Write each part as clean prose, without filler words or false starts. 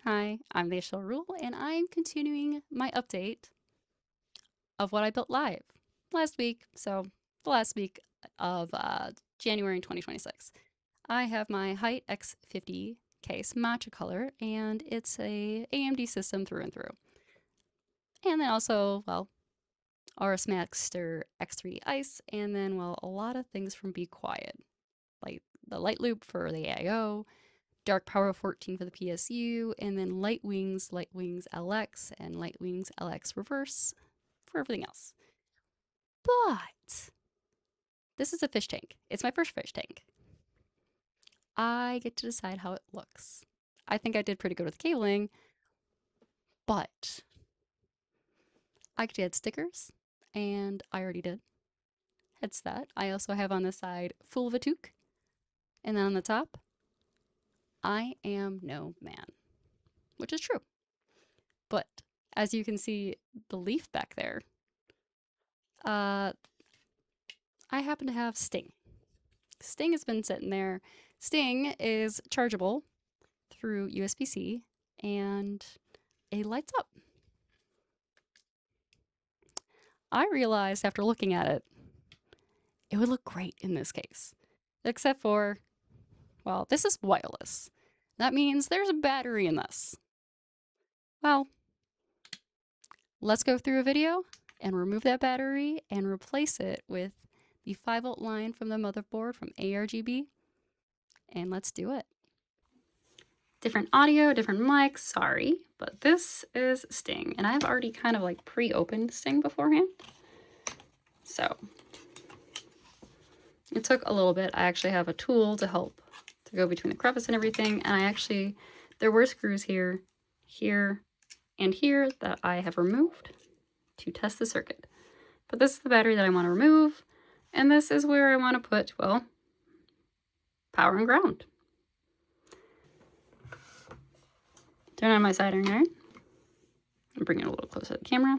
Hi, I'm Vaishal Rule, and I'm continuing my update of what I built live last week. So, the last week of January 2026. I have my Height X50 case, matcha color, and it's a AMD system through and through. And then also, well, RS Master X3 Ice, and then, well, a lot of things from Be Quiet, like the Light Loop for the AIO, Dark Power 14 for the PSU, and then Light Wings LX, and Light Wings LX Reverse for everything else. But this is a fish tank. It's my first fish tank. I get to decide how it looks. I think I did pretty good with cabling, but I could add stickers, and I already did. It's that. I also have on the side full of a toque, and then on the top, I am no man, which is true. But as you can see, the leaf back there, I happen to have Sting. Sting has been sitting there. Sting is chargeable through USB-C and it lights up. I realized after looking at it, it would look great in this case. Except for, well, this is wireless. That means there's a battery in this. Well, let's go through a video and remove that battery and replace it with the 5-volt line from the motherboard from ARGB. And let's do it. Different audio, different mics, sorry, but this is Sting. And I've already kind of like pre-opened Sting beforehand. So it took a little bit. I actually have a tool to help to go between the crevice and everything. And there were screws here, here, and here that I have removed to test the circuit. But this is the battery that I want to remove. And this is where I want to put, well, power and ground. Turn on my soldering iron. And bring it a little closer to the camera.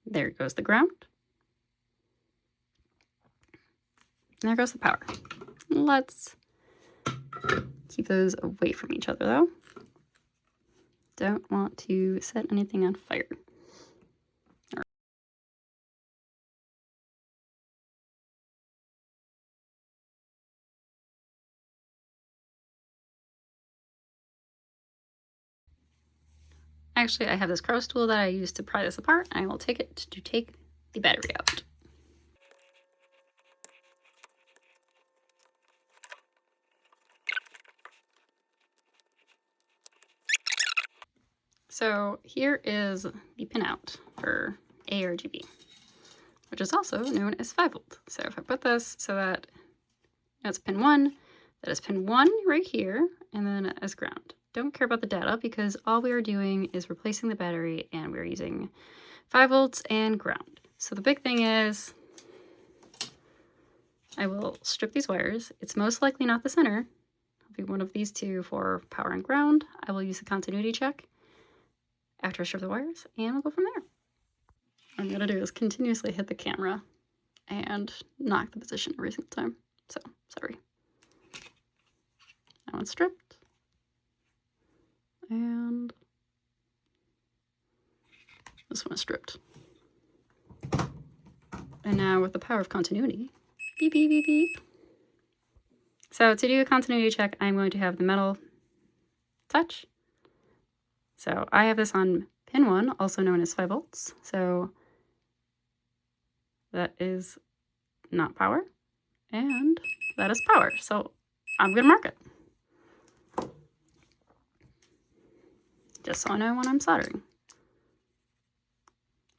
There goes the ground. And there goes the power. Let's keep those away from each other though. Don't want to set anything on fire. Actually, I have this cross tool that I use to pry this apart, and I will take it to take the battery out. So here is the pinout for ARGB, which is also known as 5-volt. So if I put this so that that's pin 1, that is pin 1 right here, and then as ground. Don't care about the data because all we are doing is replacing the battery and we're using 5 volts and ground. So the big thing is I will strip these wires. It's most likely not the center. It'll be one of these two for power and ground. I will use the continuity check after I strip the wires and we'll go from there. What I'm gonna do is continuously hit the camera and knock the position every single time. So, sorry. That one's stripped. And this one is stripped. And now with the power of continuity, beep, beep, beep, beep. So to do a continuity check, I'm going to have the metal touch. So I have this on pin 1, also known as 5 volts. So that is not power, and that is power. So I'm gonna mark it. Just so I know when I'm soldering.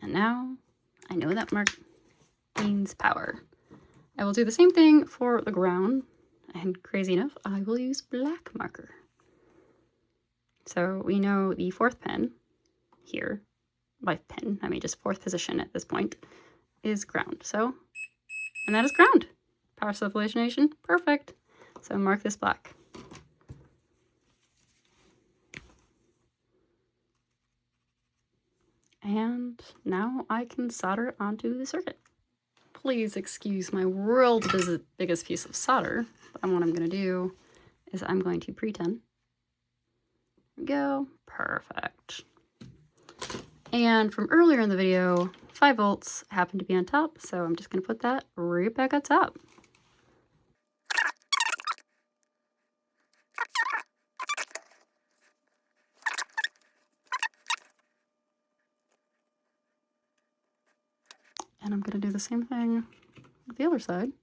And now I know that mark means power. I will do the same thing for the ground, and crazy enough, I will use black marker. So we know the 4th pin here, by pin, I mean just 4th position at this point, is ground. So, and that is ground. Power subvoltation, perfect. So mark this black. And now I can solder it onto the circuit. Please excuse my world's biggest piece of solder. But what I'm going to do is I'm going to pretend. There we go. Perfect. And from earlier in the video, 5 volts happened to be on top, so I'm just going to put that right back on top. And I'm going to do the same thing with the other side.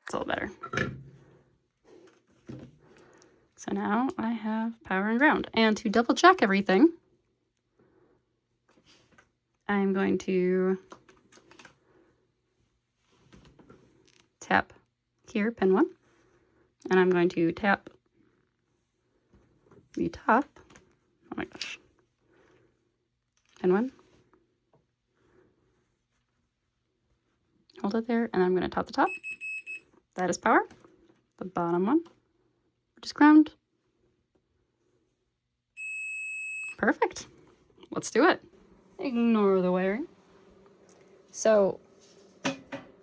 It's a little better. So now I have power and ground. And to double check everything, I'm going to tap here, pin 1, and I'm going to tap the top. Oh my gosh. Pin 1. Hold it there, and I'm going to tap the top. That is power. The bottom one, which is ground. Perfect. Let's do it. Ignore the wiring. So what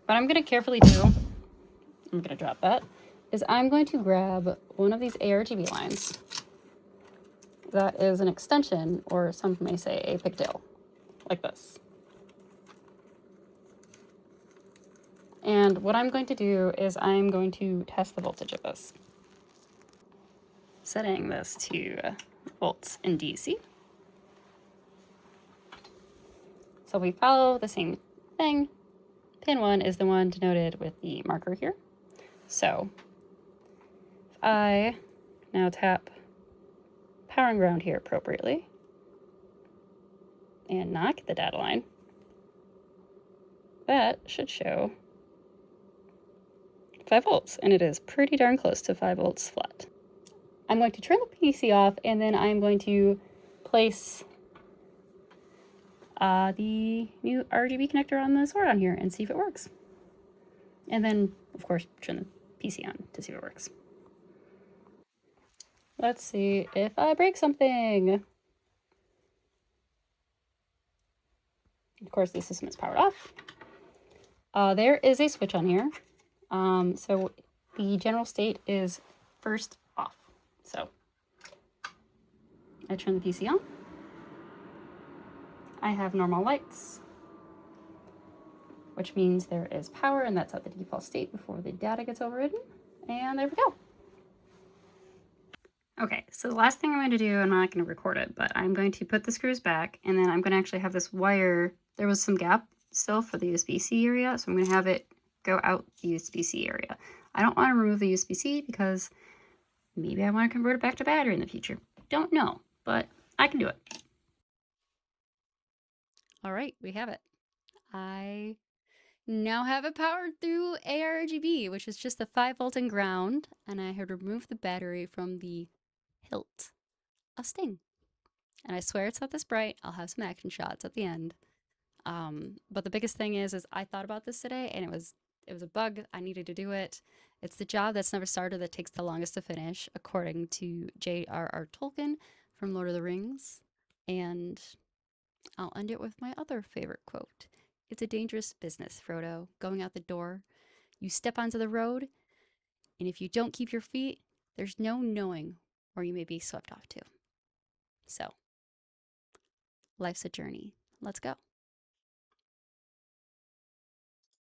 I'm going to carefully do, I'm going to drop that, is I'm going to grab one of these ARGB lines. That is an extension, or some may say a pigtail, like this. And what I'm going to do is I'm going to test the voltage of this. Setting this to volts in DC. So we follow the same thing. Pin 1 is the one denoted with the marker here. So if I now tap power and ground here appropriately and knock the data line, that should show 5 volts, and it is pretty darn close to 5 volts flat. I'm going to turn the PC off, and then I'm going to place the new RGB connector on the sword on here and see if it works. And then, of course, turn the PC on to see if it works. Let's see if I break something. Of course, the system is powered off. There is a switch on here. So the general state is first off. So I turn the PC on. I have normal lights, which means there is power, and that's at the default state before the data gets overridden. And there we go. Okay, so the last thing I'm going to do, I'm not going to record it, but I'm going to put the screws back, and then I'm going to actually have this wire. There was some gap still for the USB-C area, so I'm going to have it go out the USB-C area. I don't want to remove the USB-C because maybe I want to convert it back to battery in the future. Don't know, but I can do it. All right, we have it. I now have it powered through ARGB, which is just the 5 volt and ground, and I had removed the battery from the hilt of Sting. And I swear it's not this bright. I'll have some action shots at the end. But the biggest thing is I thought about this today, and it was a bug. I needed to do it. It's the job that's never started that takes the longest to finish, according to J.R.R. Tolkien from Lord of the Rings. And I'll end it with my other favorite quote. It's a dangerous business, Frodo, going out the door. You step onto the road, and if you don't keep your feet, there's no knowing where you may be swept off to. So, life's a journey. Let's go.